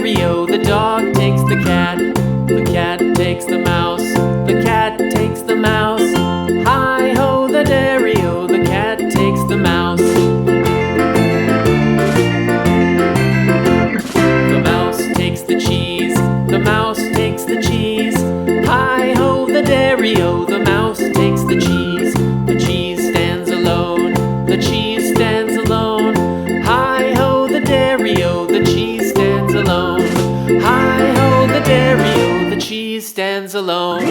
dairy-o, the dog takes the cat. The cat takes the mouse. The cat takes the mouse. Hi-ho, the dairy-o, the cat takes the mouse. The mouse takes the cheese. The mouse takes the cheese. Hi-ho, the dairy-o, the mouse takes the cheese. The cheese stands alone. The cheese stands alone. Hi-ho, the dairy-o, the cheese stands alone. Hi-ho, the dairy-o, the cheese stands alone.